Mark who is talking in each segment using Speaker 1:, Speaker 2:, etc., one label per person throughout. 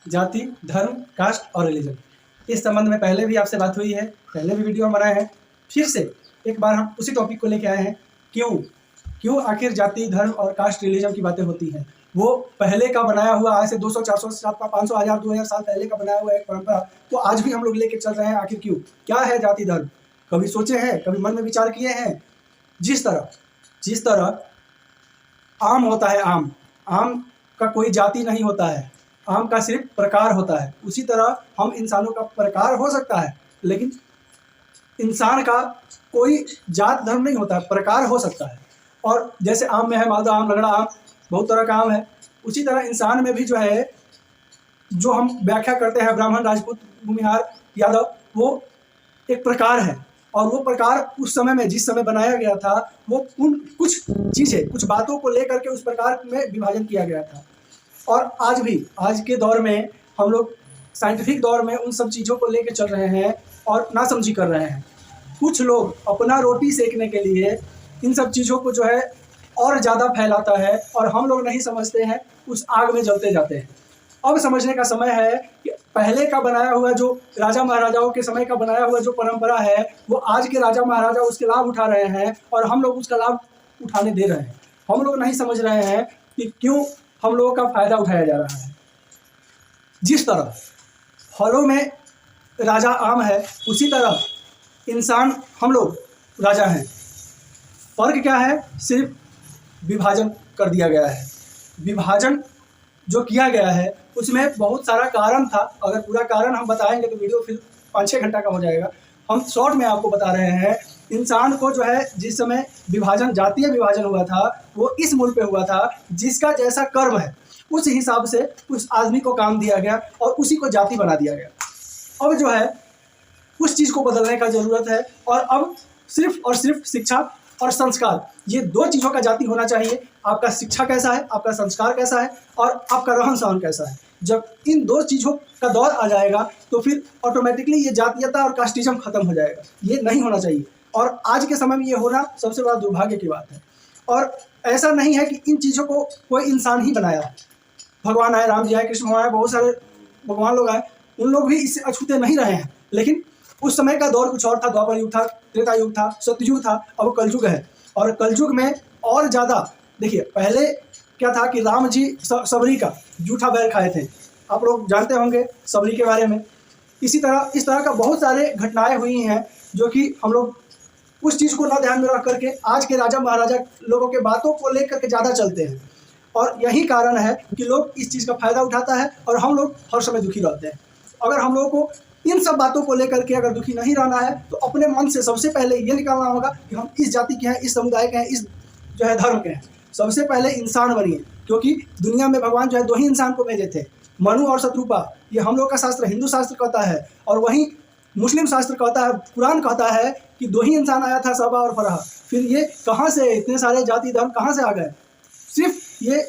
Speaker 1: जाति, धर्म, कास्ट और रिलीजन। इस संबंध में पहले भी आपसे बात हुई है, पहले भी वीडियो हम बनाए हैं। फिर से एक बार हम उसी टॉपिक को लेके आए हैं। क्यों आखिर जाति, धर्म और कास्ट रिलीजन की बातें होती हैं? वो पहले का बनाया हुआ, आज से 200, 400, 500, 1000, 2000 साल पहले का बनाया हुआ एक परंपरा तो आज भी हम लोग लेके चल रहे हैं। आखिर क्यों? क्या है जाति धर्म? कभी सोचे हैं? कभी मन में विचार किए हैं? जिस तरह आम होता है, आम का कोई जाति नहीं होता है, आम का सिर्फ प्रकार होता है। उसी तरह हम इंसानों का प्रकार हो सकता है, लेकिन इंसान का कोई जात धर्म नहीं होता है, प्रकार हो सकता है। और जैसे आम में है मालदा आम, लगड़ा आम, बहुत तरह का आम है, उसी तरह इंसान में भी जो है, जो हम व्याख्या करते हैं ब्राह्मण, राजपूत, भूमिहार, यादव, वो एक प्रकार है। और वो प्रकार उस समय में, जिस समय बनाया गया था, वो कुछ चीज़ें, कुछ बातों को लेकर के उस प्रकार में विभाजन किया गया था। और आज भी, आज के दौर में हम लोग साइंटिफिक दौर में उन सब चीज़ों को लेकर चल रहे हैं और नासमझी कर रहे हैं। कुछ लोग अपना रोटी सेकने के लिए इन सब चीज़ों को जो है और ज़्यादा फैलाता है, और हम लोग नहीं समझते हैं, उस आग में जलते जाते हैं। अब समझने का समय है कि पहले का बनाया हुआ, जो राजा महाराजाओं के समय का बनाया हुआ जो परंपरा है, वो आज के राजा महाराजा उसके लाभ उठा रहे हैं और हम लोग उसका लाभ उठाने दे रहे हैं। हम लोग नहीं समझ रहे हैं कि क्यों हम लोगों का फायदा उठाया जा रहा है। जिस तरह फलों में राजा आम है, उसी तरह इंसान, हम लोग राजा हैं। फर्क क्या है? सिर्फ विभाजन कर दिया गया है। विभाजन जो किया गया है उसमें बहुत सारा कारण था। अगर पूरा कारण हम बताएंगे तो वीडियो फिर 5-6 घंटा का हो जाएगा। हम शॉर्ट में आपको बता रहे हैं। इंसान को जो है, जिस समय विभाजन, जातीय विभाजन हुआ था, वो इस मूल पे हुआ था, जिसका जैसा कर्म है उस हिसाब से उस आदमी को काम दिया गया और उसी को जाति बना दिया गया। अब जो है उस चीज़ को बदलने का ज़रूरत है, और अब सिर्फ और सिर्फ शिक्षा और संस्कार, ये दो चीज़ों का जाति होना चाहिए। आपका शिक्षा कैसा है, आपका संस्कार कैसा है, और आपका रहन सहन कैसा है। जब इन दो चीज़ों का दौर आ जाएगा तो फिर ऑटोमेटिकली ये जातीयता और कास्टिज्म खत्म हो जाएगा। ये नहीं होना चाहिए, और आज के समय में ये होना सबसे बड़ा दुर्भाग्य की बात है। और ऐसा नहीं है कि इन चीज़ों को कोई इंसान ही बनाया है। भगवान आए, राम जी आए, कृष्ण भगवान आए, बहुत सारे भगवान लोग आए, उन लोग भी इससे अछूते नहीं रहे हैं। लेकिन उस समय का दौर कुछ और था, द्वापर युग था, त्रेता युग था, सतयुग था, अब कलयुग है। और कलयुग में और ज़्यादा, देखिए पहले क्या था कि राम जी सबरी का जूठा बैल खाए थे, आप लोग जानते होंगे सबरी के बारे में। इसी तरह इस तरह का बहुत सारे घटनाएं हुई हैं जो कि हम लोग उस चीज़ को ना ध्यान में रख करके आज के राजा महाराजा लोगों के बातों को लेकर के ज़्यादा चलते हैं। और यही कारण है कि लोग इस चीज़ का फ़ायदा उठाता है और हम लोग हर समय दुखी रहते हैं। अगर हम लोगों को इन सब बातों को लेकर के अगर दुखी नहीं रहना है तो अपने मन से सबसे पहले ये निकालना होगा कि हम इस जाति के हैं, इस समुदाय के हैं, इस जो है धर्म के हैं। सबसे पहले इंसान बनिए, क्योंकि दुनिया में भगवान जो है 2 ही इंसान को भेजे थे, मनु और शत्रुपा। ये हम लोग का शास्त्र, हिंदू शास्त्र कहता है, और वहीं मुस्लिम शास्त्र कहता है, कुरान कहता है कि 2 ही इंसान आया था, सबा और फरहा। फिर ये कहाँ से इतने सारे जाति धर्म कहाँ से आ गए? सिर्फ ये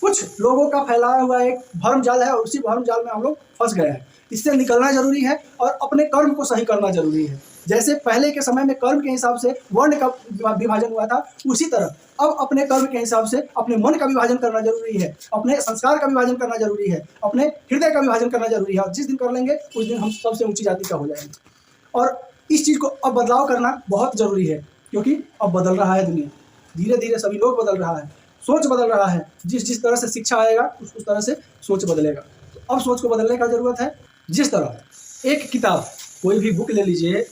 Speaker 1: कुछ लोगों का फैलाया हुआ एक भ्रम जाल है, और उसी भ्रम जाल में हम लोग फंस गए हैं। इससे निकलना जरूरी है और अपने कर्म को सही करना जरूरी है। जैसे पहले के समय में कर्म के हिसाब से वर्ण का विभाजन हुआ था, उसी तरह अब अपने कर्म के हिसाब से अपने मन का विभाजन करना जरूरी है, अपने संस्कार का विभाजन करना जरूरी है, अपने हृदय का विभाजन करना जरूरी है। और जिस दिन कर लेंगे उस दिन हम सबसे ऊंची जाति का हो जाएंगे। और इस चीज़ को अब बदलाव करना बहुत ज़रूरी है, क्योंकि अब बदल रहा है दुनिया, धीरे धीरे सभी लोग बदल रहा है, सोच बदल रहा है। जिस तरह से शिक्षा आएगा उस तरह से सोच बदलेगा। तो अब सोच को बदलने का ज़रूरत है। जिस तरह एक किताब, कोई भी बुक ले लीजिए,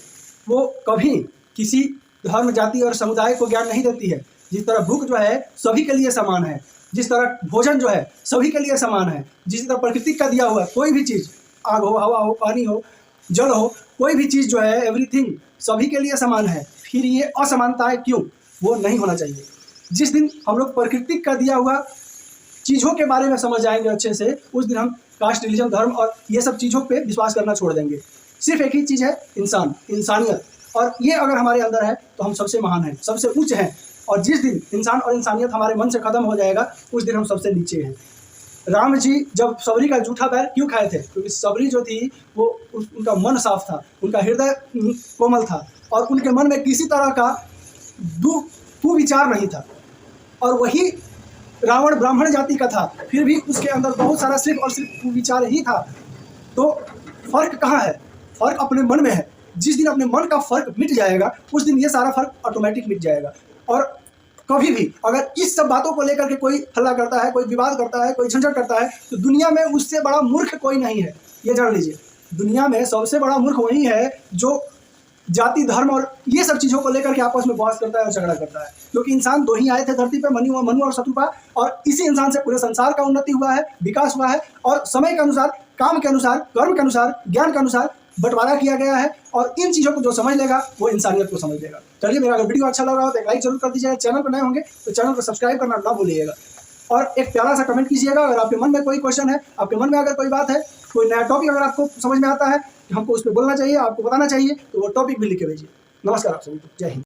Speaker 1: वो कभी किसी धर्म, जाति और समुदाय को ज्ञान नहीं देती है। जिस तरह बुक जो है सभी के लिए समान है, जिस तरह भोजन जो है सभी के लिए समान है, जिस तरह प्रकृति का दिया हुआ कोई भी चीज़, आग हो, हवा हो, पानी हो, जल हो, कोई भी चीज़ जो है, एवरीथिंग सभी के लिए समान है। फिर ये असमानताएं क्यों? वो नहीं होना चाहिए। जिस दिन हम लोग प्रकृति का दिया हुआ चीज़ों के बारे में समझ जाएंगे अच्छे से, उस दिन हम कास्ट, रिलीजन, धर्म और ये सब चीज़ों पे विश्वास करना छोड़ देंगे। सिर्फ एक ही चीज़ है, इंसान, इंसानियत, और ये अगर हमारे अंदर है तो हम सबसे महान हैं, सबसे उच्च हैं। और जिस दिन इंसान और इंसानियत हमारे मन से ख़त्म हो जाएगा, उस दिन हम सबसे नीचे हैं। राम जी जब सबरी का जूठा बैल क्यों खाए थे? क्योंकि सबरी जो थी वो उनका मन साफ था, उनका हृदय कोमल था, और उनके मन में किसी तरह का कुविचार नहीं था। और वही रावण ब्राह्मण जाति का था, फिर भी उसके अंदर बहुत सारा सिर्फ और सिर्फ विचार ही था। तो फर्क कहाँ है? फर्क अपने मन में है। जिस दिन अपने मन का फर्क मिट जाएगा उस दिन ये सारा फर्क ऑटोमेटिक मिट जाएगा। और कभी भी अगर इस सब बातों को लेकर के कोई हल्ला करता है, कोई विवाद करता है, कोई झंझट करता है, तो दुनिया में उससे बड़ा मूर्ख कोई नहीं है, ये जान लीजिए। दुनिया में सबसे बड़ा मूर्ख वही है जो जाति, धर्म और ये सब चीज़ों को लेकर के आपस में बहस करता है और झगड़ा करता है। क्योंकि इंसान दो ही आए थे धरती पे, मनु और शत्रुपा, और इसी इंसान से पूरे संसार का उन्नति हुआ है, विकास हुआ है, और समय के अनुसार, काम के अनुसार, कर्म के अनुसार, ज्ञान के अनुसार बंटवारा किया गया है। और इन चीज़ों को जो समझ लेगा वो इंसानियत को समझ लेगा। चलिए, मेरा अगर वीडियो अच्छा लगा हो तो एक लाइक जरूर कर दीजिएगा। चैनल पर नए होंगे तो चैनल को सब्सक्राइब करना ना भूलिएगा, और एक प्यारा सा कमेंट कीजिएगा। अगर आपके मन में कोई क्वेश्चन है, आपके मन में अगर कोई बात है, कोई नया टॉपिक अगर आपको समझ में आता है कि हमको उस पर बोलना चाहिए, आपको बताना चाहिए, तो वो टॉपिक भी लिख के भेजिए। नमस्कार आप सभी को, जय हिंद।